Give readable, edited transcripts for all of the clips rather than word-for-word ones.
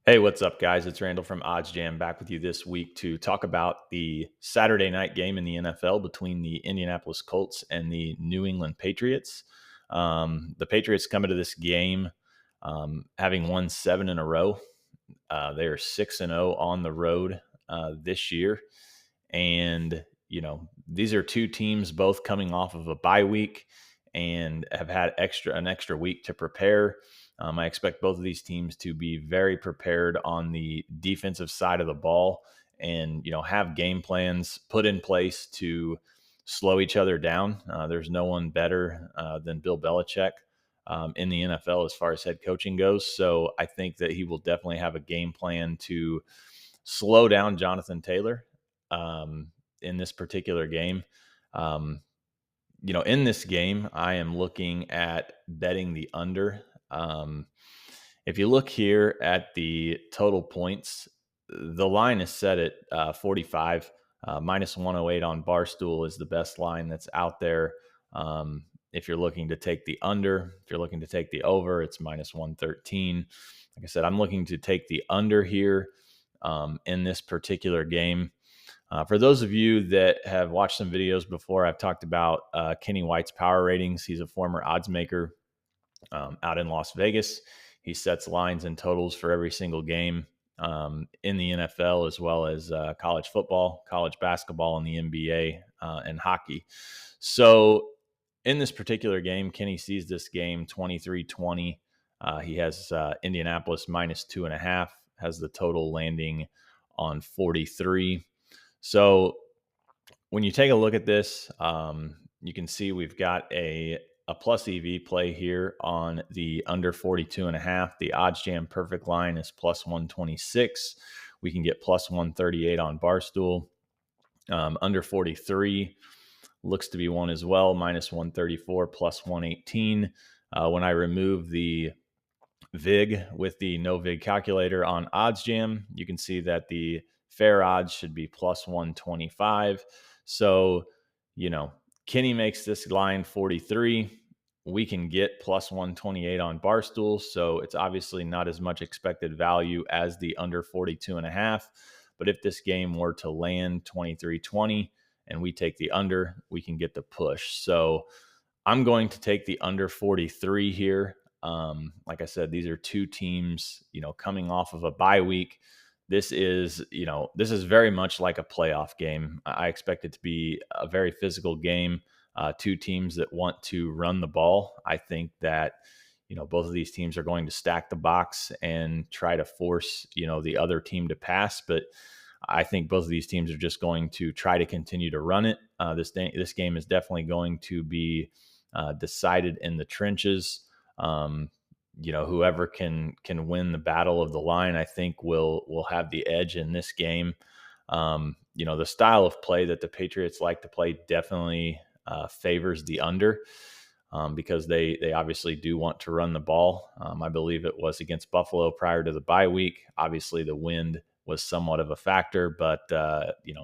Hey, what's up, guys? It's Randall from OddsJam back with you this week to talk about the Saturday night game in the NFL between the Indianapolis Colts and the New England Patriots. The Patriots come into this game having won 7 in a row. They are 6-0 on the road this year. And, these are two teams both coming off of a bye week and have had an extra week to prepare. I expect both of these teams to be very prepared on the defensive side of the ball and, have game plans put in place to slow each other down. There's no one better than Bill Belichick in the NFL as far as head coaching goes. So I think that he will definitely have a game plan to slow down Jonathan Taylor in this particular game. In this game, I am looking at betting the under. If you look here at the total points, the line is set at 45. Minus 108 on Barstool is the best line that's out there. If you're looking to take the under, if you're looking to take the over, it's minus 113. Like I said, I'm looking to take the under here in this particular game. For those of you that have watched some videos before, I've talked about Kenny White's power ratings. He's a former odds maker out in Las Vegas. He sets lines and totals for every single game in the NFL, as well as college football, college basketball, and the NBA and hockey. So in this particular game, Kenny sees this game 23-20. He has Indianapolis minus 2.5, has the total landing on 43. So when you take a look at this, you can see we've got a plus EV play here on the under 42.5. The OddsJam perfect line is plus 126. We can get plus 138 on Barstool. Under 43 looks to be one as well, minus 134, plus 118. When I remove the VIG with the no VIG calculator on OddsJam, you can see that the fair odds should be plus 125. So, Kenny makes this line 43. We can get plus 128 on Barstool. So it's obviously not as much expected value as the under 42.5. But if this game were to land 23-20 and we take the under, we can get the push. So I'm going to take the under 43 here. Like I said, these are two teams, coming off of a bye week. This is very much like a playoff game. I expect it to be a very physical game. Two teams that want to run the ball. I think that, both of these teams are going to stack the box and try to force, the other team to pass. But I think both of these teams are just going to try to continue to run it. This game is definitely going to be decided in the trenches. Whoever can win the battle of the line, I think will have the edge in this game. The style of play that the Patriots like to play definitely favors the under because they obviously do want to run the ball. I believe it was against Buffalo prior to the bye week. Obviously, the wind was somewhat of a factor, but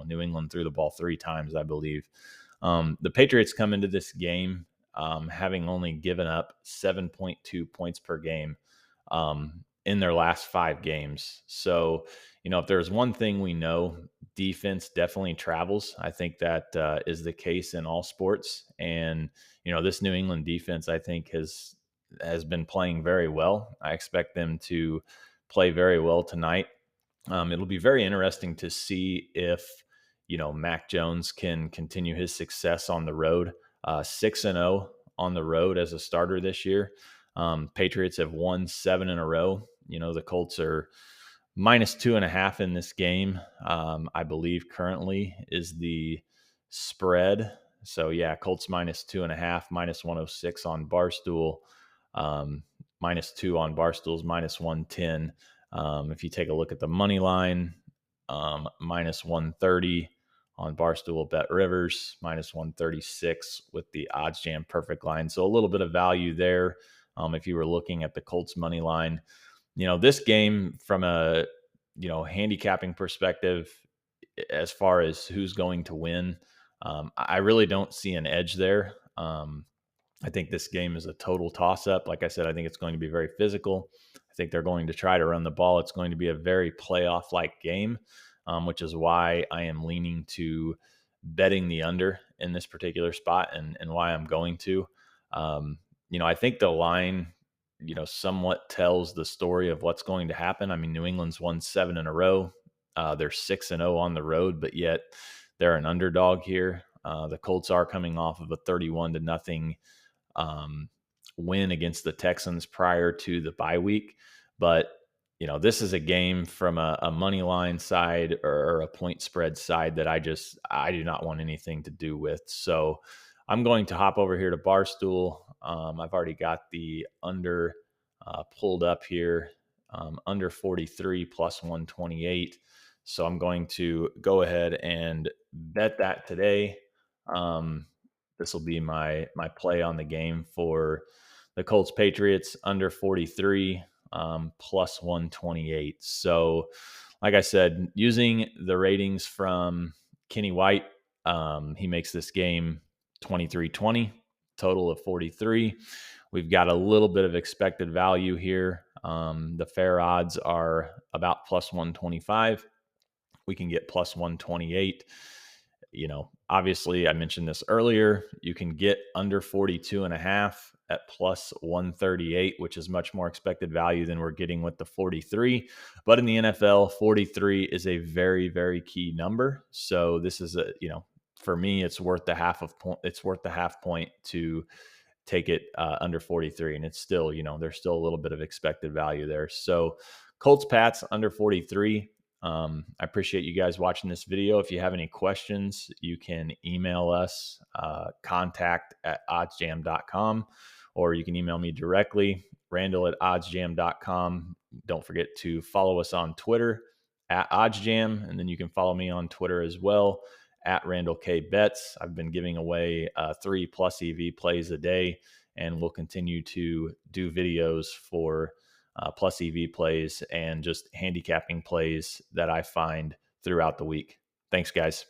New England threw the ball 3 times, I believe. The Patriots come into this game having only given up 7.2 points per game in their last 5 games. So, if there's one thing we know, defense definitely travels. I think that is the case in all sports. And, this New England defense, I think, has been playing very well. I expect them to play very well tonight. It'll be very interesting to see if, Mac Jones can continue his success on the road. 6-0 on the road as a starter this year. Patriots have won 7 in a row. The Colts are minus 2.5 in this game. I believe currently is the spread. So yeah, Colts minus 2.5, minus 106 on Barstool. Minus 2 on Barstool's minus 110. If you take a look at the money line, minus 130 on Barstool Bet Rivers, minus 136 with the OddsJam perfect line. So a little bit of value there. If you were looking at the Colts money line, this game from a, handicapping perspective, as far as who's going to win, I really don't see an edge there. I think this game is a total toss-up. Like I said, I think it's going to be very physical. I think they're going to try to run the ball. It's going to be a very playoff-like game, which is why I am leaning to betting the under in this particular spot, and why I'm going to. I think the line, somewhat tells the story of what's going to happen. I mean, New England's won 7 in a row. They're 6-0 on the road, but yet they're an underdog here. The Colts are coming off of a 31-0 win against the Texans prior to the bye week. But, this is a game from a money line side or a point spread side that I do not want anything to do with. So I'm going to hop over here to Barstool. I've already got the under pulled up here, under 43 plus 128. So I'm going to go ahead and bet that today. This will be my play on the game for the Colts Patriots, under 43 plus 128. So, like I said, using the ratings from Kenny White, he makes this game 23-20, total of 43. We've got a little bit of expected value here. The fair odds are about plus 125. We can get plus 128. Obviously I mentioned this earlier, you can get under 42.5 at plus 138, which is much more expected value than we're getting with the 43. But in the NFL, 43 is a very, very key number. So this is for me, it's worth the half point to take it under 43. And it's still, there's still a little bit of expected value there. So Colts Pats under 43. I appreciate you guys watching this video. If you have any questions, you can email us, contact@oddsjam.com, or you can email me directly, Randall@oddsjam.com. Don't forget to follow us on Twitter @oddsjam, and then you can follow me on Twitter as well @RandallKBets. I've been giving away 3 plus EV plays a day, and we'll continue to do videos for plus EV plays and just handicapping plays that I find throughout the week. Thanks, guys.